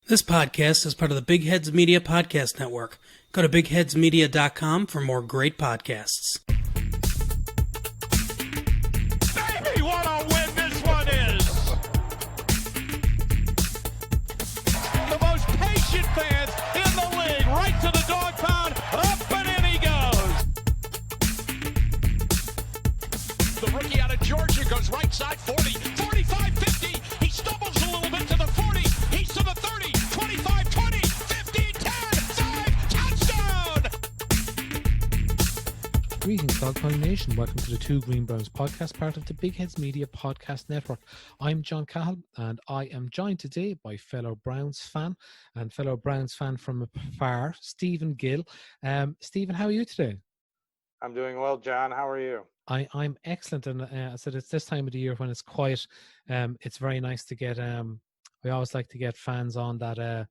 This podcast is part of the Big Heads Media Podcast Network. Go to bigheadsmedia.com for more great podcasts. Baby, what a win this one is! The most patient fans in the league, right to the dog pound, up and in he goes! The rookie out of Georgia goes right side 40, 45, 50, he stumbles a little bit to the 40, he's to the 30, 25, 20, 15, 10, 5, touchdown! Greetings, Dogpound Nation. Welcome to the Two Green Browns podcast, part of the Big Heads Media Podcast Network. I'm John Cahill, and I am joined today by fellow Browns fan from afar, Stephen Gill. Stephen, how are you today? I'm doing well, John. How are you? I'm excellent, and I said it's this time of the year when it's quiet. It's very nice to get. We always like to get fans on that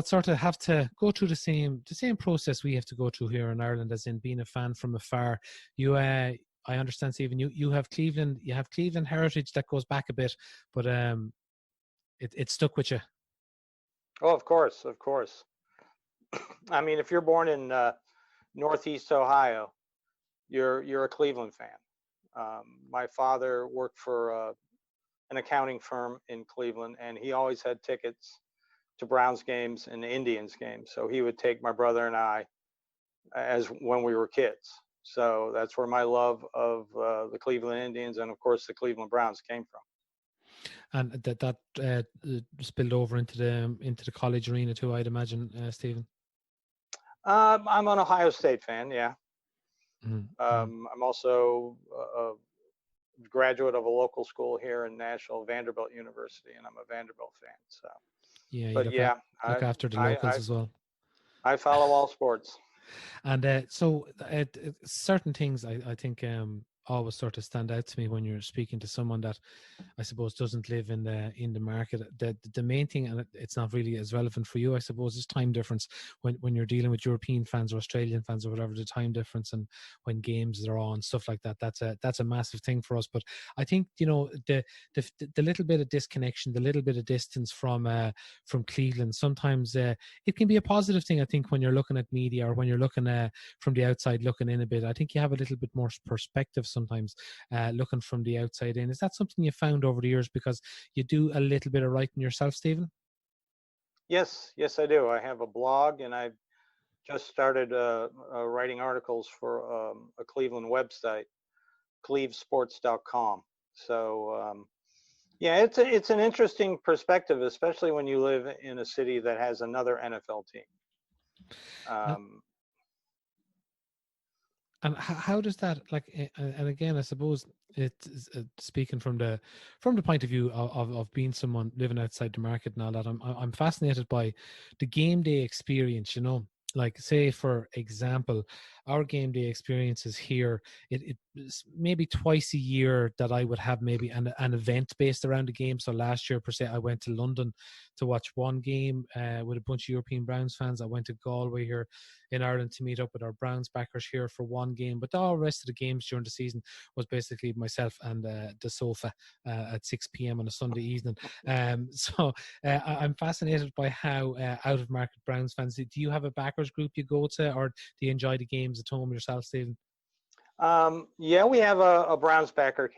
sort of have to go through the same process we have to go through here in Ireland, as in being a fan from afar. You, I understand, Stephen. You have Cleveland heritage that goes back a bit, but it stuck with you. Oh, of course. I mean, if you're born in Northeast Ohio, you're a Cleveland fan. My father worked for an accounting firm in Cleveland, and he always had tickets to Browns games and Indians games. So he would take my brother and I as when we were kids. So that's where my love of the Cleveland Indians and, of course, the Cleveland Browns came from. And that spilled over into the college arena too, I'd imagine, Stephen. I'm an Ohio State fan, yeah. Mm-hmm. I'm also a graduate of a local school here in Nashville, Vanderbilt University, and I'm a Vanderbilt fan. So, yeah, but yeah, look after the locals as well. I follow all sports. And so certain things I think always sort of stand out to me when you're speaking to someone that I suppose doesn't live in the market. The main thing, and it's not really as relevant for you, I suppose, is time difference. When you're dealing with European fans or Australian fans or whatever, the time difference and when games are on, stuff like that. That's a massive thing for us. But I think, you know, the little bit of disconnection, the little bit of distance from Cleveland, sometimes it can be a positive thing. I think when you're looking at media or when you're looking from the outside looking in a bit, I think you have a little bit more perspective sometimes looking from the outside in. Is that something you found over the years because you do a little bit of writing yourself, Stephen? Yes, I do. I have a blog, and I've just started writing articles for a Cleveland website, clevesports.com. So yeah, it's an interesting perspective, especially when you live in a city that has another NFL team. And how does that, like, and again, I suppose it's speaking from the point of view of being someone living outside the market and all that, I'm fascinated by the game day experience, you know. Like, say, for example, our game day experiences here, it's maybe twice a year that I would have maybe an event based around the game. So last year, per se, I went to London to watch one game with a bunch of European Browns fans. I went to Galway here in Ireland to meet up with our Browns backers here for one game. But all the rest of the games during the season was basically myself and the sofa at 6 p.m. on a Sunday evening. So I'm fascinated by how out-of-market Browns fans, do you have a backers group you go to, or do you enjoy the games at home yourself, Stephen? Yeah, we have a Browns backer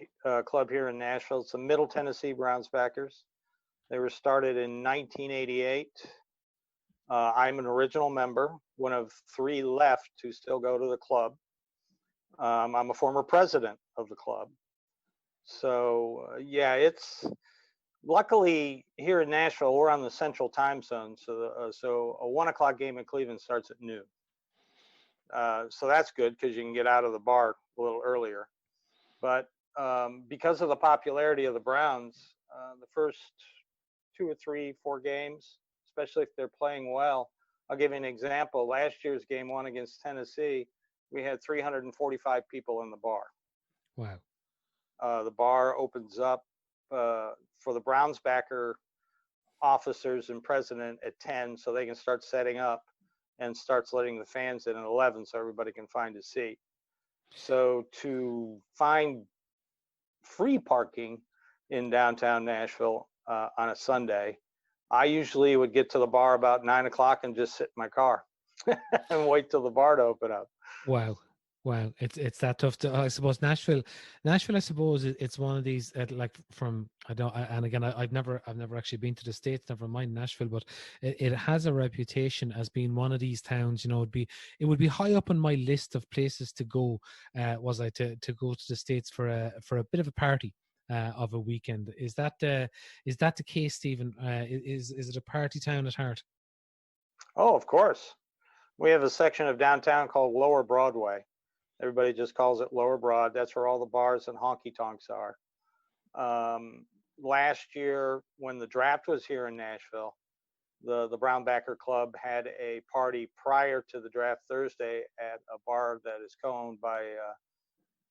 club here in Nashville. It's the Middle Tennessee Browns backers. They were started in 1988. I'm an original member, one of three left who still go to the club. I'm a former president of the club. So yeah, it's luckily here in Nashville, we're on the Central Time Zone. So a 1 o'clock game in Cleveland starts at noon. So that's good because you can get out of the bar a little earlier. But because of the popularity of the Browns, the first 2 or 3, 4 games, especially if they're playing well. I'll give you an example. Last year's game 1 against Tennessee, we had 345 people in the bar. Wow. The bar opens up for the Browns backer officers and president at 10 so they can start setting up, and starts letting the fans in at 11 so everybody can find a seat. So to find free parking in downtown Nashville on a Sunday I usually would get to the bar about 9 o'clock and just sit in my car and wait till the bar to open up. Wow. Wow, it's that tough to. I suppose Nashville. I suppose it's one of these like from I don't. And again, I've never actually been to the States. Never mind Nashville, but it has a reputation as being one of these towns. You know, it would be high up on my list of places to go. Was I to go to the States for a bit of a party of a weekend? Is that the case, Stephen? Is it a party town at heart? Oh, of course. We have a section of downtown called Lower Broadway. Everybody just calls it Lower Broad. That's where all the bars and honky tonks are. Last year, when the draft was here in Nashville, the Brownbacker Club had a party prior to the draft Thursday at a bar that is co-owned by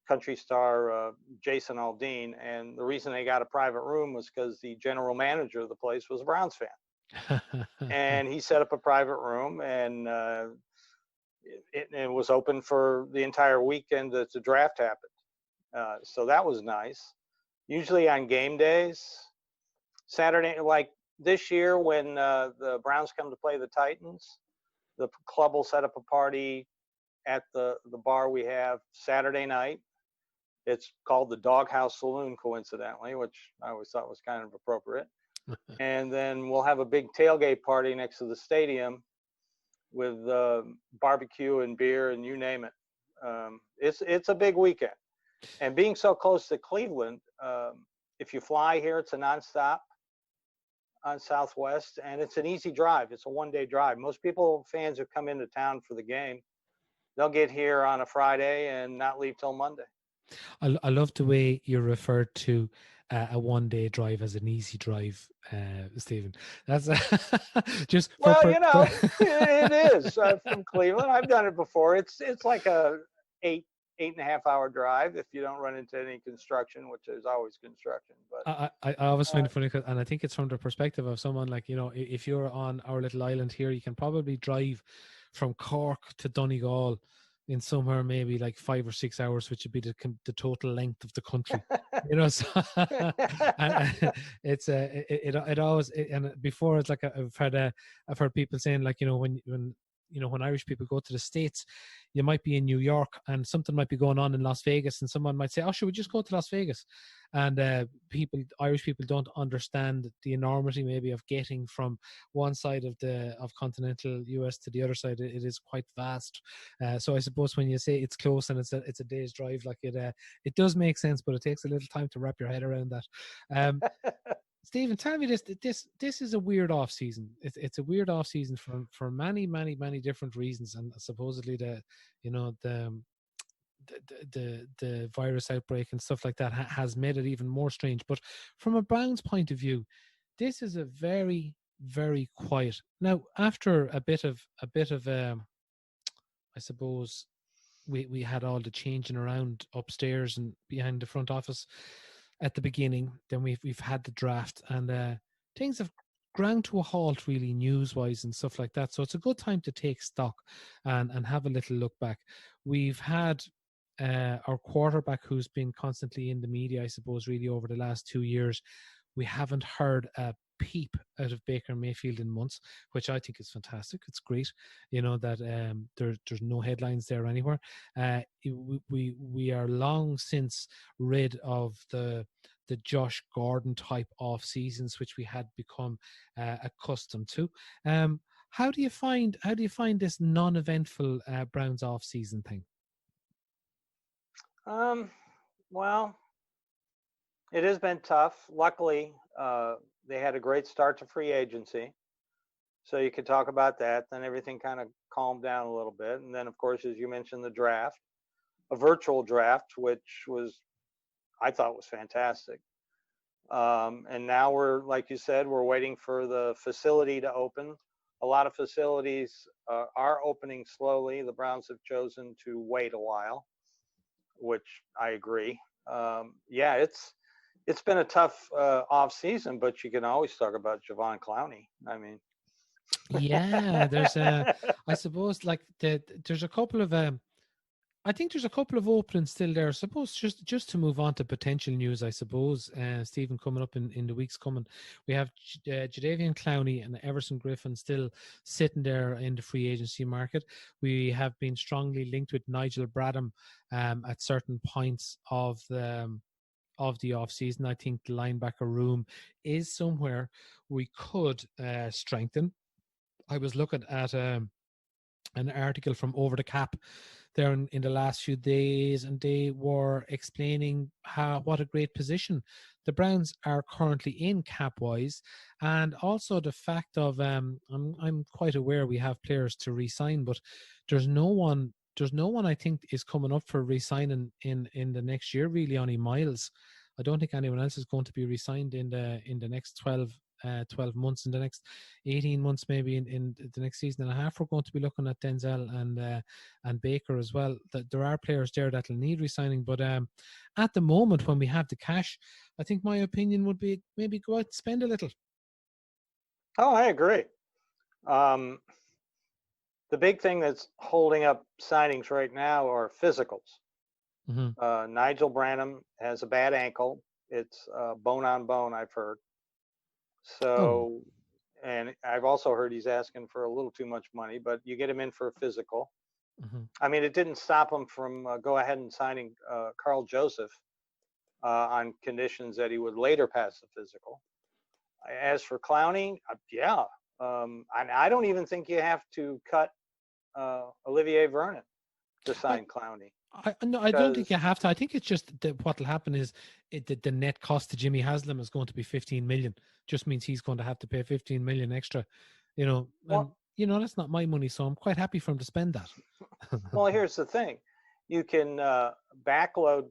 country star Jason Aldean. And the reason they got a private room was because the general manager of the place was a Browns fan. And he set up a private room, and it was open for the entire weekend that the draft happened. So that was nice. Usually on game days, Saturday, like this year when the Browns come to play the Titans, the club will set up a party at the bar we have Saturday night. It's called the Doghouse Saloon, coincidentally, which I always thought was kind of appropriate. And then we'll have a big tailgate party next to the stadium with barbecue and beer and you name it. It's a big weekend. And being so close to Cleveland, if you fly here, it's a nonstop on Southwest, and it's an easy drive. It's a one-day drive. Most fans who come into town for the game, they'll get here on a Friday and not leave till Monday. I love the way you referred to a one-day drive as an easy drive, Stephen. That's just it is from Cleveland. I've done it before. It's like a 8.5 hour drive if you don't run into any construction, which is always construction. But I always find it funny, and I think it's from the perspective of someone like, you know, if you're on our little island here, you can probably drive from Cork to Donegal in somewhere maybe like 5 or 6 hours, which would be the total length of the country, you know. So and it always and before it's like I've heard people saying, like, you know, when Irish people go to the States, you might be in New York and something might be going on in Las Vegas, and someone might say, "Oh, should we just go to Las Vegas?" And Irish people don't understand the enormity maybe of getting from one side of continental US to the other side. It is quite vast. So I suppose when you say it's close and it's a day's drive, like it does make sense, but it takes a little time to wrap your head around that. Stephen, tell me this. This is a weird off season. It's a weird off season for many different reasons, and supposedly the virus outbreak and stuff like that has made it even more strange. But from a Browns point of view, this is a very, very quiet. Now, after a bit of I suppose we had all the changing around upstairs and behind the front office at the beginning. Then we've had the draft, and things have ground to a halt, really, news-wise and stuff like that. So it's a good time to take stock and have a little look back. We've had our quarterback, who's been constantly in the media, I suppose, really over the last 2 years. We haven't heard a peep out of Baker Mayfield in months, which I think is fantastic. It's great, you know, that there's no headlines there anywhere. We are long since rid of the Josh Gordon type off seasons, which we had become accustomed to. How do you find this non-eventful Browns off season thing? Well, it has been tough. Luckily, they had a great start to free agency, so you could talk about that. Then everything kind of calmed down a little bit, and then, of course, as you mentioned, the draft, a virtual draft, which I thought was fantastic. And now like you said, we're waiting for the facility to open. A lot of facilities are opening slowly. The Browns have chosen to wait a while, which I agree. Yeah, it's been a tough off season, but you can always talk about Javon Clowney. I mean, yeah, there's I suppose, like there's a couple of I think there's a couple of openings still there. I suppose just to move on to potential news, I suppose, Stephen, coming up in the weeks coming, we have Jadeveon Clowney and Everson Griffin still sitting there in the free agency market. We have been strongly linked with Nigel Bradham at certain points of the off season. I think the linebacker room is somewhere we could strengthen. I was looking at an article from Over the Cap there in the last few days, and they were explaining what a great position the Browns are currently in cap wise, and also the fact of I'm quite aware we have players to re-sign, but there's no one I think is coming up for re-signing in the next year, really. Only Miles. I don't think anyone else is going to be re-signed in the next 12 months, in the next 18 months, maybe in the next season and a half. We're going to be looking at Denzel and Baker as well. That there are players there that will need re-signing, but at the moment when we have the cash, I think my opinion would be maybe go out and spend a little. Oh, I agree. The big thing that's holding up signings right now are physicals. Mm-hmm. Nigel Branham has a bad ankle. It's bone on bone, I've heard. So, and I've also heard he's asking for a little too much money, but you get him in for a physical. Mm-hmm. I mean, it didn't stop him from go ahead and signing Carl Joseph on conditions that he would later pass the physical. As for Clowney, I don't even think you have to cut Olivier Vernon to sign Clowney. No, I don't think you have to. I think it's just that what will happen is the net cost to Jimmy Haslam is going to be 15 million. Just means he's going to have to pay 15 million extra, and that's not my money, so I'm quite happy for him to spend that. Well, here's the thing. You can backload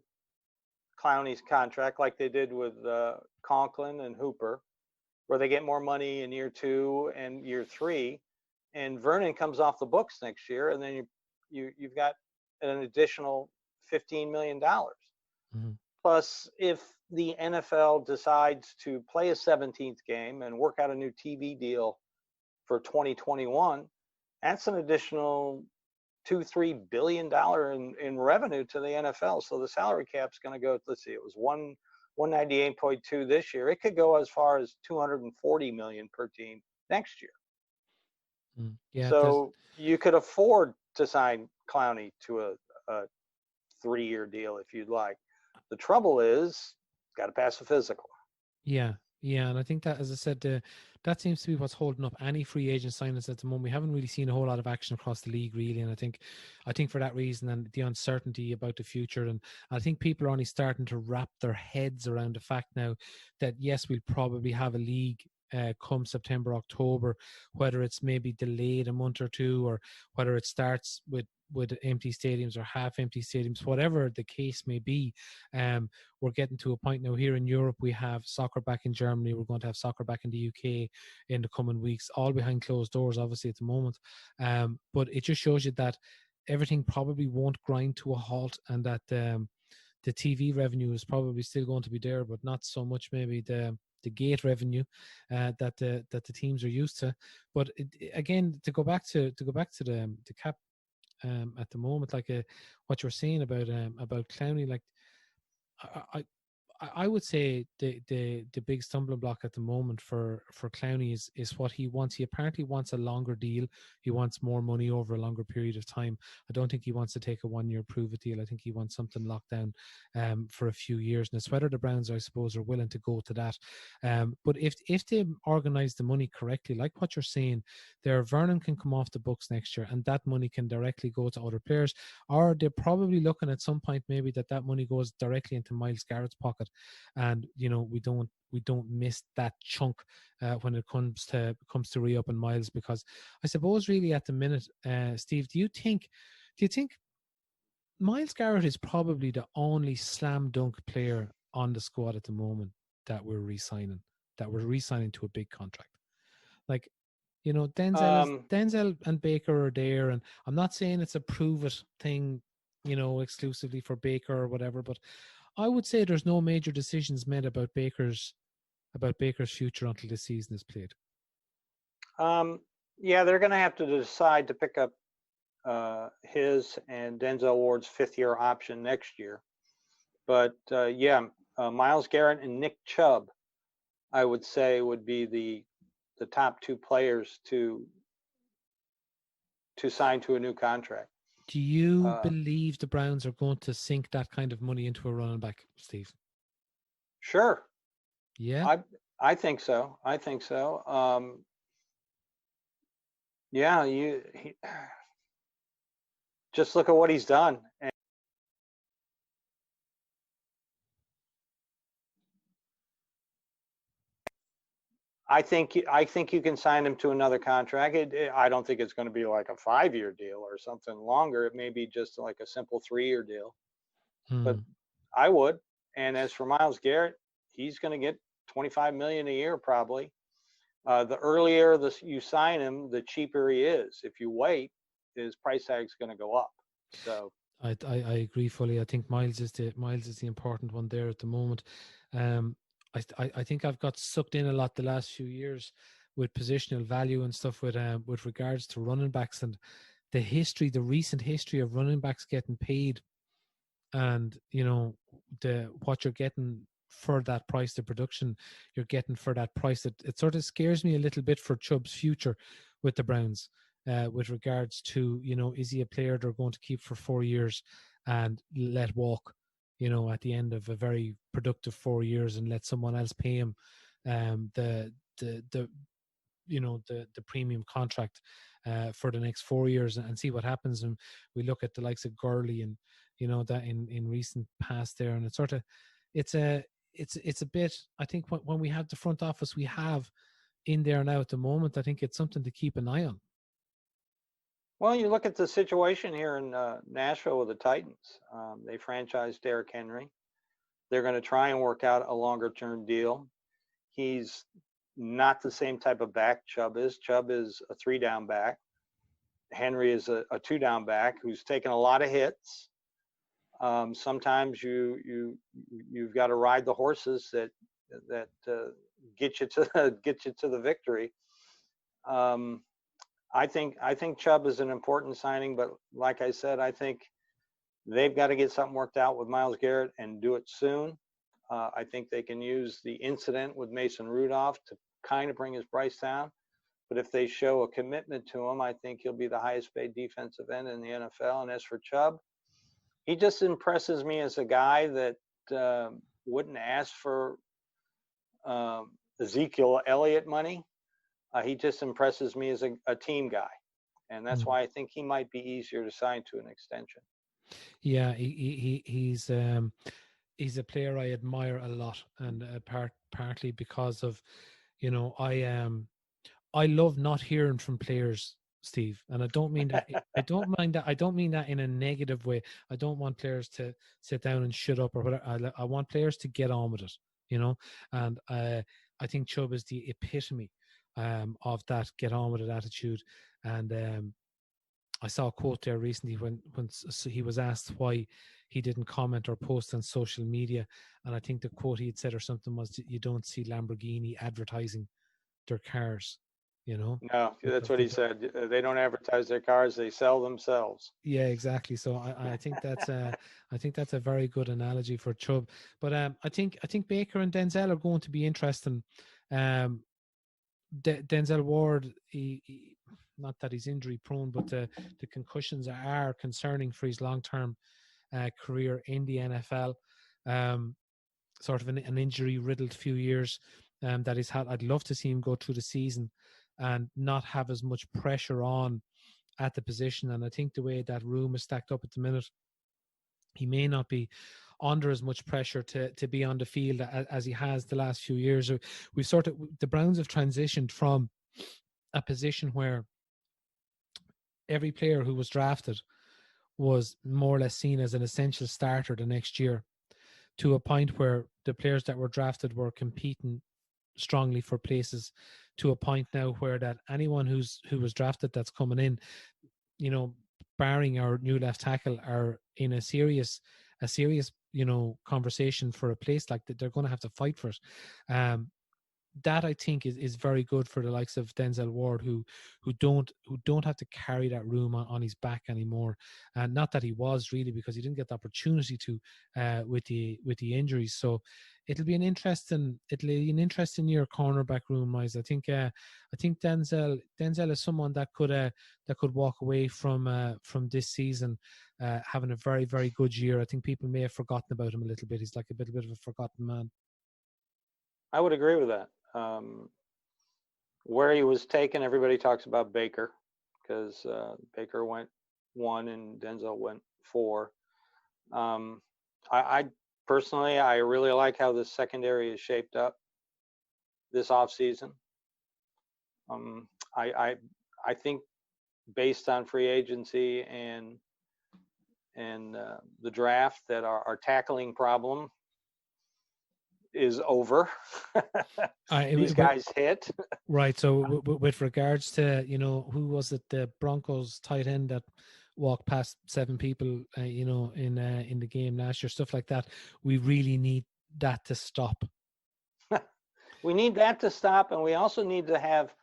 Clowney's contract like they did with Conklin and Hooper, where they get more money in year 2 and year 3, and Vernon comes off the books next year, and then you've got an additional $15 million. Mm-hmm. Plus, if the NFL decides to play a 17th game and work out a new TV deal for 2021, that's an additional $2-3 billion in revenue to the NFL. So the salary cap's going to go, let's see, it was 198.2 this year. It could go as far as 240 million per team next year. Yeah, so you could afford to sign Clowney to a 3-year deal if you'd like. The trouble is, got to pass a physical. Yeah, and I think that, as I said, that seems to be what's holding up any free agent signings at the moment. We haven't really seen a whole lot of action across the league, really, and I think for that reason and the uncertainty about the future, and I think people are only starting to wrap their heads around the fact now that yes, we'll probably have a league come September, October, whether it's maybe delayed a month or two, or whether it starts with empty stadiums or half empty stadiums, whatever the case may be. We're getting to a point now here in Europe. We have soccer back in Germany. We're going to have soccer back in the UK in the coming weeks, all behind closed doors, obviously, at the moment. But it just shows you that everything probably won't grind to a halt, and that the TV revenue is probably still going to be there, but not so much maybe the gate revenue that the teams are used to. But again, to go back to the cap at the moment, like what you're saying about Clowney, like I would say the big stumbling block at the moment for Clowney is what he wants. He apparently wants a longer deal. He wants more money over a longer period of time. I don't think he wants to take a 1-year prove-it deal. I think he wants something locked down for a few years. And it's whether the Browns, I suppose, are willing to go to that. But if they organise the money correctly, like what you're saying, Vernon can come off the books next year, and that money can directly go to other players. Or they're probably looking at some point maybe that money goes directly into Myles Garrett's pocket. And we don't miss that chunk when it comes to re-upping Myles, because I suppose really at the minute, Steve, do you think Myles Garrett is probably the only slam dunk player on the squad at the moment that we're re-signing to a big contract? Like, Denzel and Baker are there, and I'm not saying it's a prove it thing, exclusively for Baker or whatever, but I would say there's no major decisions made about Baker's future until the season is played. Yeah, they're going to have to decide to pick up his and Denzel Ward's fifth-year option next year. But Myles Garrett and Nick Chubb, I would say, would be the top two players to sign to a new contract. Do you believe the Browns are going to sink that kind of money into a running back, Steve? Sure. Yeah. I think so. I think so. Just look at what he's done. And I think you can sign him to another contract. I don't think it's going to be like a 5-year deal or something longer. It may be just like a simple 3-year deal. But I would. And as for Myles Garrett, he's going to get $25 million a year probably. The earlier you sign him, the cheaper he is. If you wait, his price tag is going to go up. So I agree fully. I think Miles is the important one there at the moment. I think I've got sucked in a lot the last few years with positional value and stuff with regards to running backs and the recent history of running backs getting paid, and what you're getting for that price, the production you're getting for that price. It sort of scares me a little bit for Chubb's future with the Browns, with regards to, is he a player they're going to keep for 4 years and let walk, at the end of a very productive 4 years, and let someone else pay him the premium contract for the next 4 years and see what happens. And we look at the likes of Gurley and that in recent past there, and it's a bit, I think, when we have the front office we have in there now at the moment, I think it's something to keep an eye on. Well, you look at the situation here in Nashville with the Titans. They franchised Derrick Henry. They're going to try and work out a longer-term deal. He's not the same type of back Chubb is. Chubb is a 3-down back. Henry is a 2-down back who's taken a lot of hits. Sometimes you've got to ride the horses that get you to the victory. I think Chubb is an important signing, but like I said, I think they've got to get something worked out with Myles Garrett and do it soon. I think they can use the incident with Mason Rudolph to kind of bring his price down. But if they show a commitment to him, I think he'll be the highest paid defensive end in the NFL. And as for Chubb, he just impresses me as a guy that wouldn't ask for Ezekiel Elliott money. He just impresses me as a team guy. And that's why I think he might be easier to sign to an extension. Yeah, he's a player I admire a lot, and partly because of, I love not hearing from players, Steve, and I don't mean that. I don't mean that in a negative way. I don't want players to sit down and shut up or whatever. I want players to get on with it, and I think Chubb is the epitome of that get on with it attitude. And I saw a quote there recently when he was asked why he didn't comment or post on social media, and I think the quote he had said or something was, "You don't see Lamborghini advertising their cars." No, that's what he said. They don't advertise their cars; they sell themselves. Yeah, exactly. So I think that's a very good analogy for Chubb. But I think Baker and Denzel are going to be interesting. Denzel Ward, he not that he's injury prone, but the concussions are concerning for his long-term career in the NFL. Sort of an injury riddled few years that he's had. I'd love to see him go through the season and not have as much pressure on at the position. And I think the way that room is stacked up at the minute, he may not be under as much pressure to be on the field as he has the last few years. The Browns have transitioned from a position where every player who was drafted was more or less seen as an essential starter the next year, to a point where the players that were drafted were competing strongly for places, to a point now where that anyone who was drafted that's coming in, barring our new left tackle, are in a serious conversation for a place like that. They're going to have to fight for it. that I think is very good for the likes of Denzel Ward, who don't have to carry that room on his back anymore. And not that he was really, because he didn't get the opportunity to with the injuries. So it'll be an interesting year cornerback room wise. I think Denzel is someone that could walk away from this season having a very, very good year. I think people may have forgotten about him a little bit. He's like a bit of a forgotten man. I would agree with that. Where he was taken, everybody talks about Baker, because Baker went 1 and Denzel went 4. I personally, I really like how the secondary is shaped up this offseason. I think based on free agency and the draft, that our tackling problem is over. These guys hit. Right. So with regards to, who was it, the Broncos tight end that walked past 7 people, in the game last year, stuff like that. We really need that to stop. We need that to stop, and we also need to have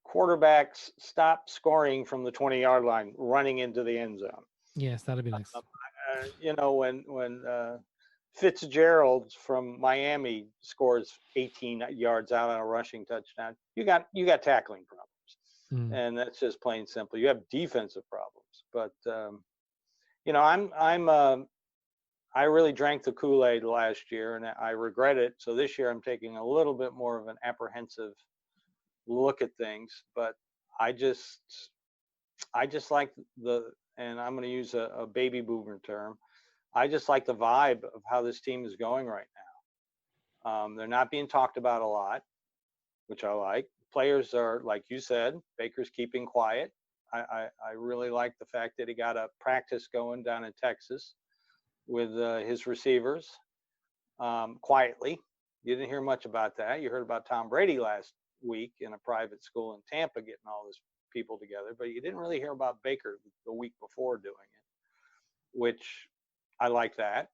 quarterbacks stop scoring from the 20-yard line, running into the end zone. Yes, that'd be nice. When Fitzgerald from Miami scores 18 yards out on a rushing touchdown, you got tackling problems, and that's just plain simple. You have defensive problems, but I really drank the Kool-Aid last year, and I regret it. So this year I'm taking a little bit more of an apprehensive look at things, but I just like and I'm going to use a baby boomer term. I just like the vibe of how this team is going right now. They're not being talked about a lot, which I like. Players are, like you said, Baker's keeping quiet. I really like the fact that he got a practice going down in Texas with his receivers quietly. You didn't hear much about that. You heard about Tom Brady last week in a private school in Tampa getting all these people together, but you didn't really hear about Baker the week before doing it, which I like that.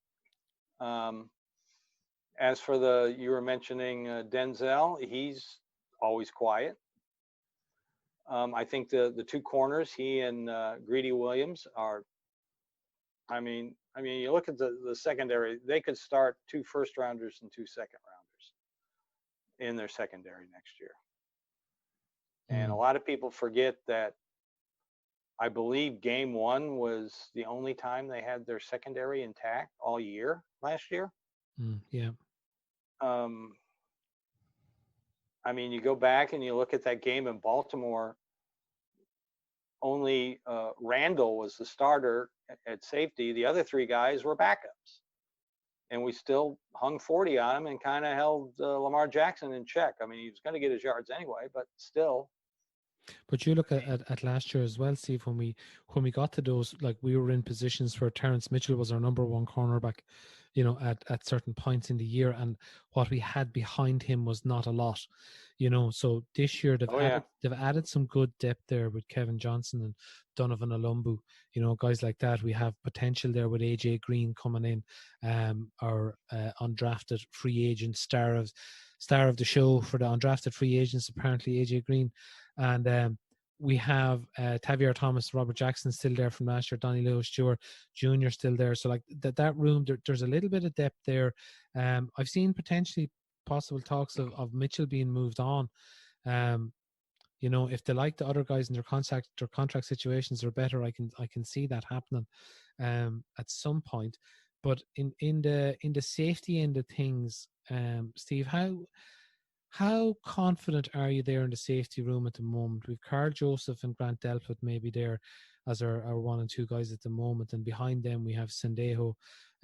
As for you were mentioning Denzel, he's always quiet. I think the 2 corners, he and Greedy Williams are. I mean, you look at the secondary; they could start 2 first-rounders and 2 second-rounders in their secondary next year. And a lot of people forget that I believe game 1 was the only time they had their secondary intact all year last year. Yeah. You go back and you look at that game in Baltimore, only Randall was the starter at safety. The other 3 guys were backups. And we still hung 40 on him and kind of held Lamar Jackson in check. He was going to get his yards anyway, but still. But you look at last year as well, Steve, when we got to those, like, we were in positions where Terrence Mitchell was our number 1 cornerback, at certain points in the year, and what we had behind him was not a lot, so this year they've added some good depth there with Kevin Johnson and Donovan Olumbu, guys like that. We have potential there with AJ Green coming in, our undrafted free agent star of the show for the undrafted free agents, apparently AJ Green. And we have Tavier Thomas, Robert Jackson still there from last year, Donnie Lewis Stewart Jr. still there. So like that room, there's a little bit of depth there. I've seen potentially possible talks of Mitchell being moved on. If they like the other guys in their contract situations are better, I can see that happening at some point. But in the safety end of things, Steve, how confident are you there in the safety room at the moment? We've Carl Joseph and Grant Delpit maybe there as our 1 and 2 guys at the moment, and behind them we have Sendejo,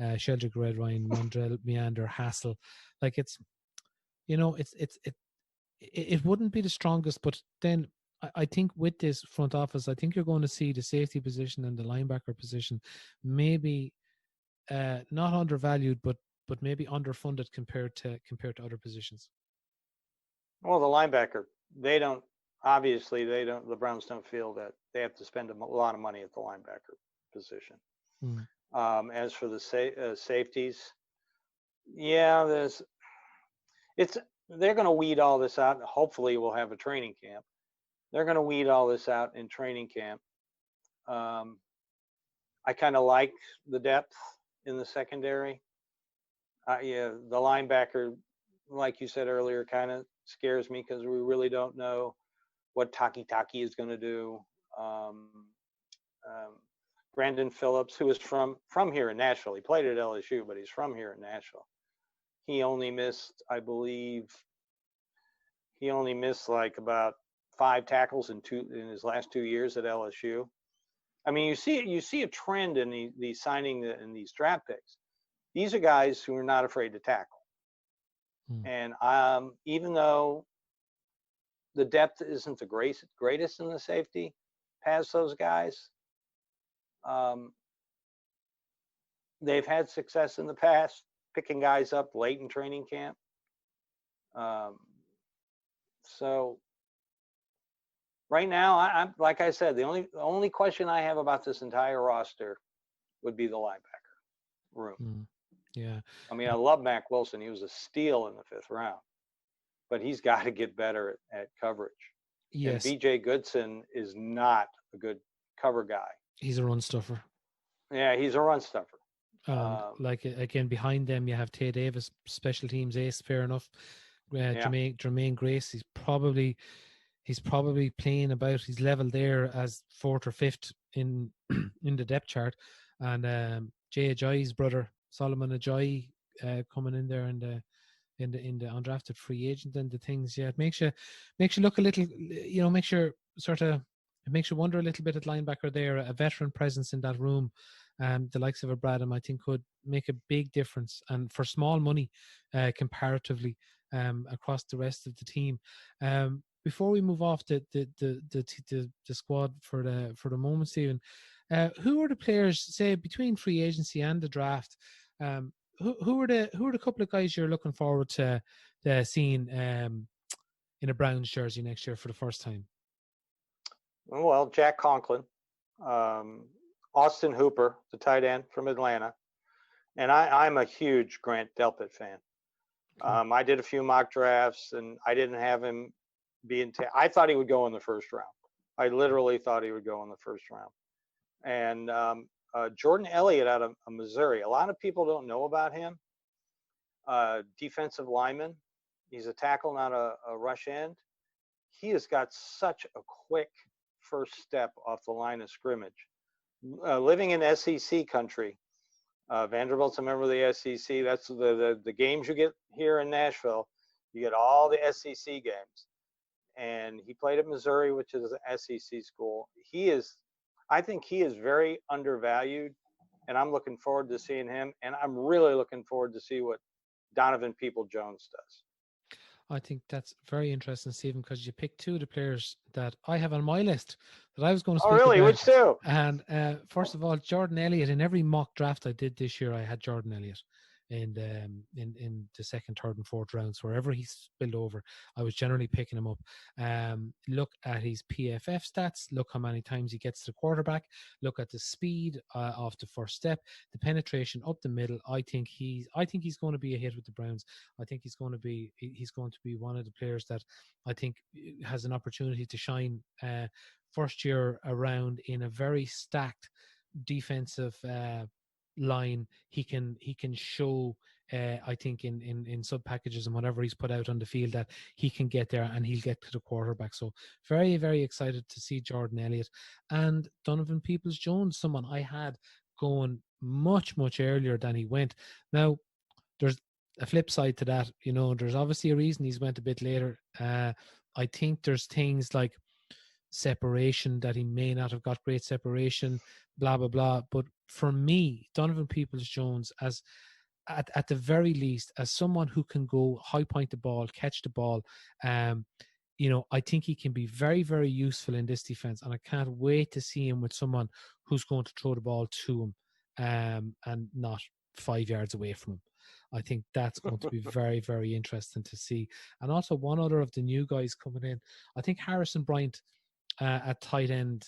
Sheldrick Redwine, Mondrell, Meander, Hassel. Like it wouldn't be the strongest, but then I think with this front office, I think you're going to see the safety position and the linebacker position maybe not undervalued, but maybe underfunded compared to other positions. Well, the linebacker, the Browns don't feel that they have to spend a lot of money at the linebacker position. As for the safeties, yeah, they're going to weed all this out. Hopefully, we'll have a training camp. They're going to weed all this out in training camp. I kind of like the depth in the secondary. Yeah, the linebacker, like you said earlier, kind of scares me because we really don't know what Taki is going to do. Um, Brandon Phillips, who is from here in Nashville, he played at LSU, but he's from here in Nashville. He only missed, I believe, like about 5 tackles in his last 2 years at LSU. I mean, you see a trend in the signing in these draft picks. These are guys who are not afraid to tackle. And even though the depth isn't the greatest in the safety, past those guys, they've had success in the past picking guys up late in training camp. So right now, I'm like I said, the only question I have about this entire roster would be the linebacker room. Yeah. I mean, I love Mac Wilson. He was a steal in the 5th round, but he's got to get better at coverage. Yes. And BJ Goodson is not a good cover guy. He's a run stuffer. Yeah, he's a run stuffer. Like again, behind them you have Tay Davis, special teams ace, fair enough. Jermaine Grace, he's probably playing about his level there as 4th or 5th in the depth chart, and Jay Ajayi's brother Solomon Ajayi coming in there in the undrafted free agent and the things. Yeah, it makes you look a little, makes you wonder a little bit at linebacker there. A veteran presence in that room, the likes of a Bradham, I think could make a big difference, and for small money comparatively across the rest of the team. Before we move off the squad for the moment, Stephen, who are the players, say, between free agency and the draft? Who are the couple of guys you're looking forward to seeing in a Browns jersey next year for the first time? Well, Jack Conklin, Austin Hooper, the tight end from Atlanta, and I'm a huge Grant Delpit fan. I did a few mock drafts, and I didn't have him I thought he would go in the 1st round. I literally thought he would go in the 1st round. And Jordan Elliott out of Missouri. A lot of people don't know about him. Defensive lineman. He's a tackle, not a rush end. He has got such a quick first step off the line of scrimmage. Living in SEC country, Vanderbilt's a member of the SEC. That's the games you get here in Nashville. You get all the SEC games. And he played at Missouri, which is an SEC school. I think he is very undervalued, and I'm looking forward to seeing him. And I'm really looking forward to see what Donovan Peoples-Jones does. I think that's very interesting, Stephen, because you picked 2 of the players that I have on my list that I was going to speak about. Oh, really? Which 2? And first of all, Jordan Elliott. In every mock draft I did this year, I had Jordan Elliott in the 2nd, 3rd, and 4th rounds. Wherever he spilled over, I was generally picking him up. Look at his PFF stats. Look how many times he gets to the quarterback. Look at the speed of the first step, the penetration up the middle. I think he's going to be a hit with the Browns. I think he's going to be one of the players that I think has an opportunity to shine first year around in a very stacked defensive line. He can show I think in sub packages and whatever he's put out on the field that he can get there and he'll get to the quarterback. So very, very excited to see Jordan Elliott. And Donovan Peoples-Jones, someone I had going much earlier than he went. Now there's a flip side to that. There's obviously a reason he's went a bit later. I think there's things like separation, that he may not have got great separation, blah blah blah. But for me, Donovan Peoples-Jones, as at the very least, as someone who can go high point the ball, catch the ball, I think he can be very, very useful in this defense, and I can't wait to see him with someone who's going to throw the ball to him and not 5 yards away from him. I think that's going to be very, very interesting to see. And also one other of the new guys coming in, I think Harrison Bryant at tight end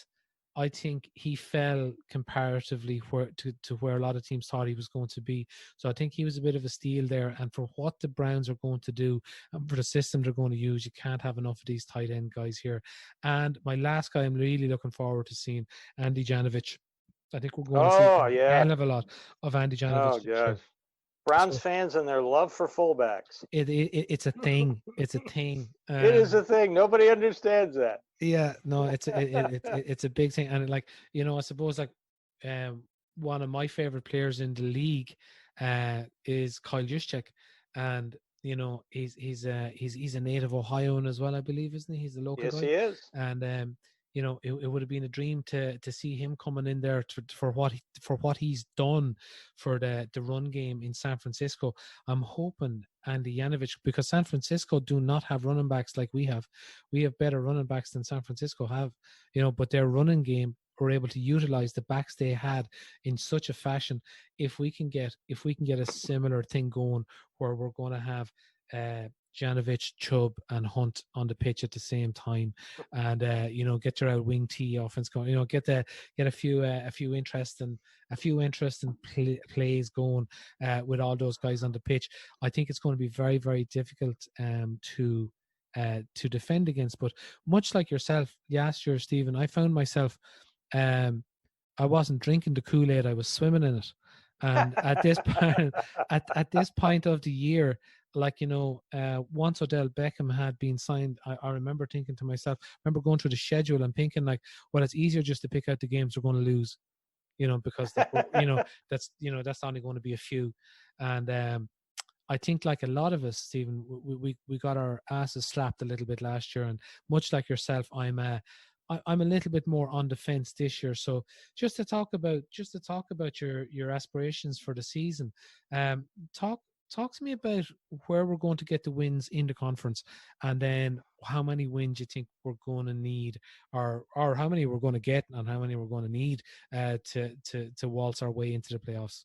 I think he fell comparatively to where a lot of teams thought he was going to be. So I think he was a bit of a steal there. And for what the Browns are going to do and for the system they're going to use, you can't have enough of these tight end guys here. And my last guy I'm really looking forward to seeing, Andy Janovich. I think we're going to see Oh, a yeah. hell of a lot of Andy Oh, Janovich this gosh. year. Browns So fans and their love for fullbacks. it's a thing. It's a thing. It is a thing. Nobody understands that. Yeah, no, it's a big thing, and like I suppose like one of my favorite players in the league is Kyle Juszczyk, and he's a native Ohioan as well, I believe, isn't he? He's a local Yes, guy, he is. and it would have been a dream to see him coming in there for what he's done for the run game in San Francisco. I'm hoping Andy Yanovich, because San Francisco do not have running backs like we have. We have better running backs than San Francisco have, but their running game were able to utilize the backs they had in such a fashion. If we can get a similar thing going where we're going to have Janovich, Chubb, and Hunt on the pitch at the same time, and get your out wing T offense going. Get a few interesting plays going with all those guys on the pitch. I think it's going to be very, very difficult to defend against. But much like yourself, last year, Stephen, I found myself I wasn't drinking the Kool-Aid; I was swimming in it. And at this point, at this point of the year, like once Odell Beckham had been signed, I remember thinking to myself, remember going through the schedule and thinking like, well, it's easier just to pick out the games we're going to lose, because that's only going to be a few, and I think like a lot of us, Stephen, we got our asses slapped a little bit last year, and much like yourself, I'm a little bit more on the fence this year. So just to talk about your aspirations for the season, talk to me about where we're going to get the wins in the conference, and then how many wins you think we're going to need, or how many we're going to get, and how many we're going to need to waltz our way into the playoffs.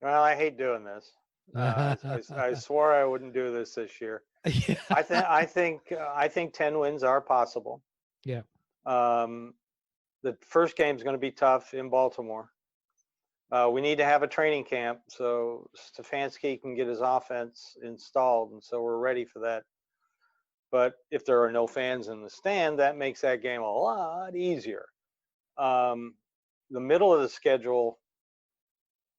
Well, I hate doing this. I swore I wouldn't do this year. Yeah. I think 10 wins are possible. Yeah. The first game is going to be tough in Baltimore. We need to have a training camp so Stefanski can get his offense installed, and so we're ready for that. But if there are no fans in the stand, that makes that game a lot easier. The middle of the schedule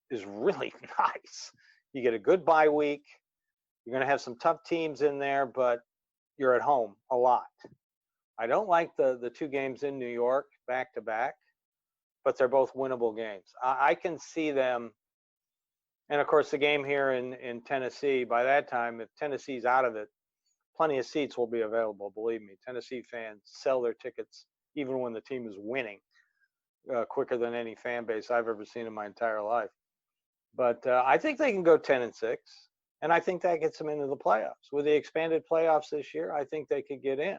is really nice. You get a good bye week. You're going to have some tough teams in there, but you're at home a lot. I don't like the two games in New York back to back, but they're both winnable games. I can see them. And of course, the game here in Tennessee, by that time, if Tennessee's out of it, plenty of seats will be available. Believe me, Tennessee fans sell their tickets even when the team is winning quicker than any fan base I've ever seen in my entire life. But I think they can go 10-6, and I think that gets them into the playoffs. With the expanded playoffs this year, I think they could get in.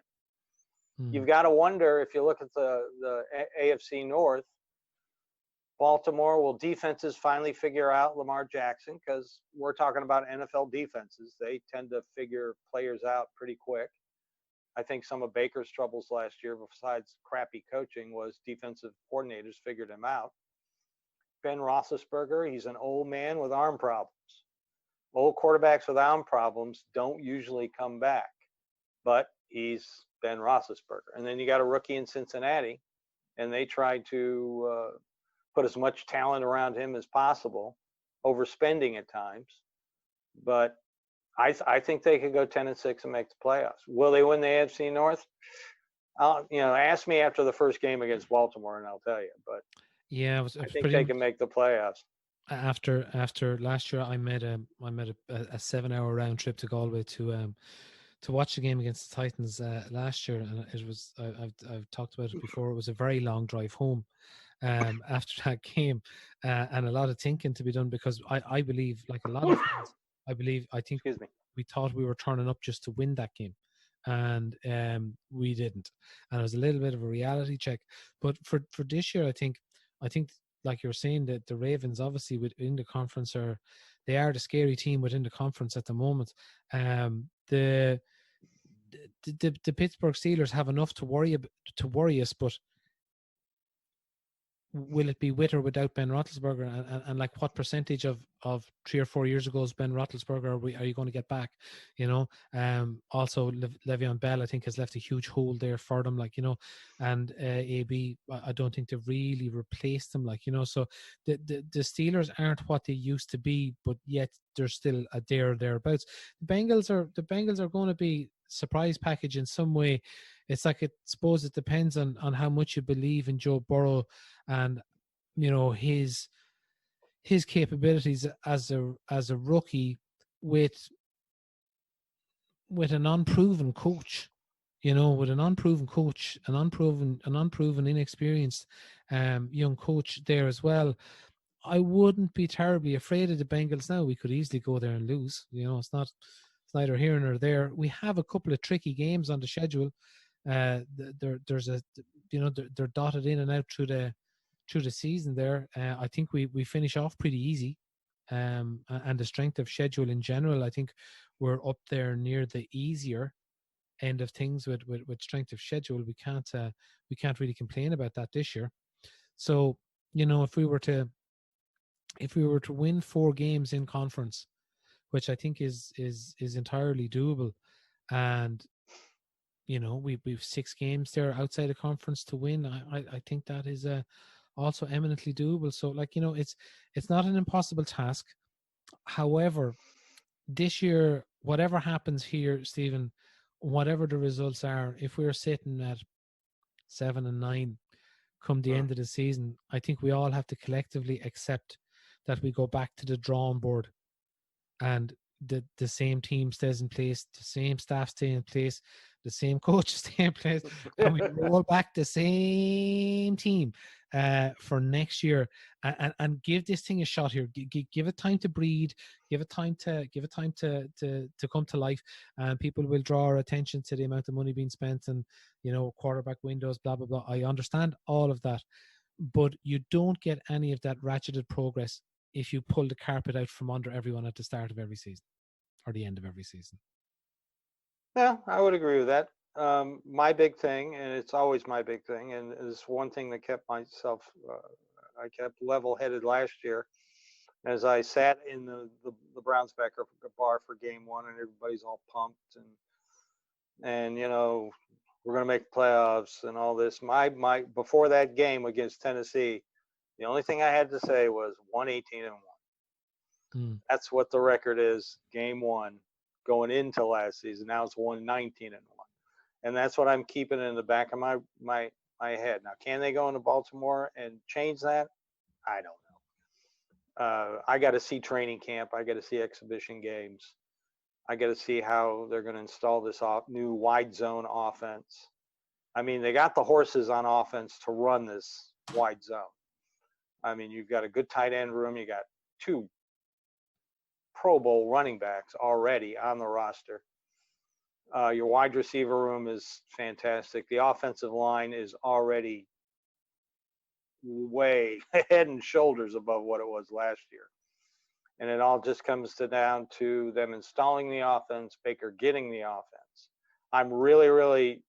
You've got to wonder, if you look at the AFC North, Baltimore, will defenses finally figure out Lamar Jackson? Because we're talking about NFL defenses. They tend to figure players out pretty quick. I think some of Baker's troubles last year, besides crappy coaching, was defensive coordinators figured him out. Ben Roethlisberger, he's an old man with arm problems. Old quarterbacks with arm problems don't usually come back, but he's Ben Roethlisberger. And then you got a rookie in Cincinnati, and they tried to put as much talent around him as possible, overspending at times. But I think they could go 10-6 and make the playoffs. Will they win the AFC North? Ask me after the first game against Baltimore, and I'll tell you. But yeah, I think they can make the playoffs. After last year, I made a 7-hour round trip to Galway to watch the game against the Titans last year, and it was I've talked about it before. It was a very long drive home after that game, and a lot of thinking to be done, because I believe, like a lot of fans, I think we thought we were turning up just to win that game, and we didn't, and it was a little bit of a reality check. But for this year, I think like you're saying, that the Ravens, obviously within the conference, they are the scary team within the conference at the moment. The Pittsburgh Steelers have enough to worry us, but will it be with or without Ben Roethlisberger? And like, what percentage of 3 or 4 years ago's Ben Roethlisberger are you going to get back? Also Le'Veon Bell, I think, has left a huge hole there for them, like, and AB, I don't think they've really replaced them, like, so the Steelers aren't what they used to be, but yet they're still a thereabouts. The Bengals are going to be surprise package in some way. It's like, I suppose it depends on how much you believe in Joe Burrow and his capabilities as a rookie with an unproven coach, with an unproven coach, an unproven inexperienced young coach there as well. I wouldn't be terribly afraid of the Bengals now. We could easily go there and lose. It's neither here nor there. We have a couple of tricky games on the schedule. There's they're dotted in and out through the season there. I think we finish off pretty easy. And the strength of schedule in general, I think we're up there near the easier end of things with strength of schedule. We can't really complain about that this year. So, if we were to win 4 games in conference, which I think is entirely doable, and we've 6 games there outside of conference to win, I think that is also eminently doable. So, like, it's not an impossible task. However, this year, whatever happens here, Stephen, whatever the results are, if we're sitting at 7-9 come the end of the season, I think we all have to collectively accept that we go back to the drawing board, and the same team stays in place, the same staff stay in place, the same coach stay in place, and we roll back the same team for next year, and give this thing a shot here. Give it time to breed, give it time to come to life, and people will draw our attention to the amount of money being spent and quarterback windows, blah blah blah. I understand all of that, but you don't get any of that ratcheted progress if you pull the carpet out from under everyone at the start of every season or the end of every season. Yeah, I would agree with that. My big thing, and it's always my big thing, and is one thing that kept myself, I kept level-headed last year, as I sat in the Brownsbacker bar for game 1, and everybody's all pumped, and we're going to make the playoffs and all this. My before that game against Tennessee, the only thing I had to say was 118-1. That's what the record is, game 1, going into last season. Now it's 119-1, and that's what I'm keeping in the back of my head. Now, can they go into Baltimore and change that? I don't know. I got to see training camp. I got to see exhibition games. I got to see how they're going to install this new wide zone offense. I mean, they got the horses on offense to run this wide zone. I mean, you've got a good tight end room. You got 2 Pro Bowl running backs already on the roster. Your wide receiver room is fantastic. The offensive line is already way head and shoulders above what it was last year. And it all just comes down to them installing the offense, Baker getting the offense. I'm going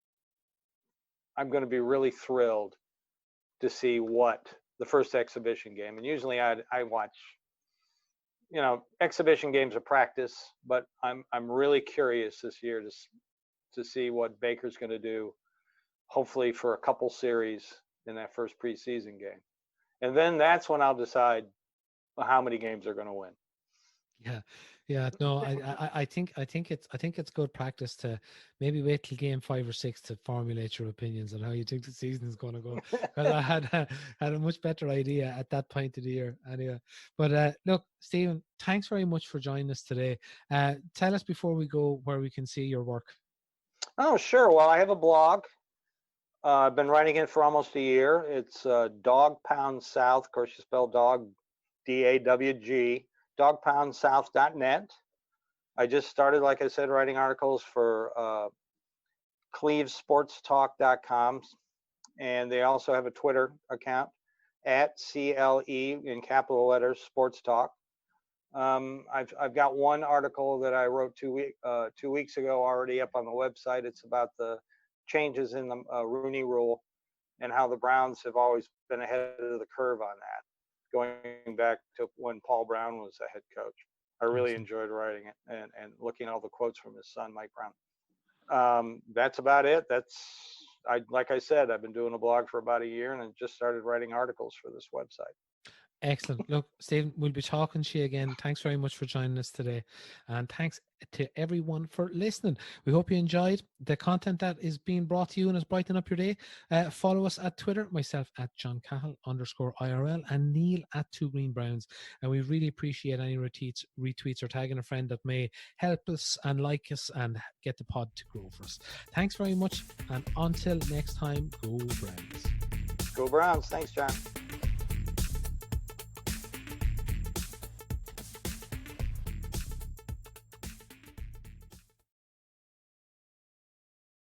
to be really thrilled to see what the first exhibition game. And usually I watch, exhibition games of practice, but I'm really curious this year to see what Baker's going to do, hopefully for a couple series in that first preseason game. And then that's when I'll decide how many games they're going to win. Yeah. No, I think it's good practice to maybe wait till game 5 or 6 to formulate your opinions on how you think the season is going to go. Because I had a much better idea at that point of the year. Anyway, but look, Stephen, thanks very much for joining us today. Tell us before we go where we can see your work. Oh, sure. Well, I have a blog. I've been writing it for almost a year. It's Dog Pound South. Of course, you spell dog DAWG. dogpoundsouth.net. I just started, like I said, writing articles for clevesportstalk.com, and they also have a Twitter account at CLE in capital letters Sports Talk. I've got one article that I wrote 2 weeks ago already up on the website. It's about the changes in the Rooney Rule, and how the Browns have always been ahead of the curve on that, going back to when Paul Brown was the head coach. I really Excellent. enjoyed writing it and looking at all the quotes from his son, Mike Brown. That's about it. Like I said, I've been doing a blog for about a year, and I just started writing articles for this website. Excellent. Look, Stephen, we'll be talking to you again. Thanks very much for joining us today. And thanks to everyone for listening. We hope you enjoyed the content that is being brought to you and is brightening up your day. Follow us at Twitter, myself at John Cahill _IRL, and Neil at 2 Green Browns. And we really appreciate any retweets or tagging a friend that may help us and like us and get the pod to grow for us. Thanks very much. And until next time, go Browns. Go Browns. Thanks, John.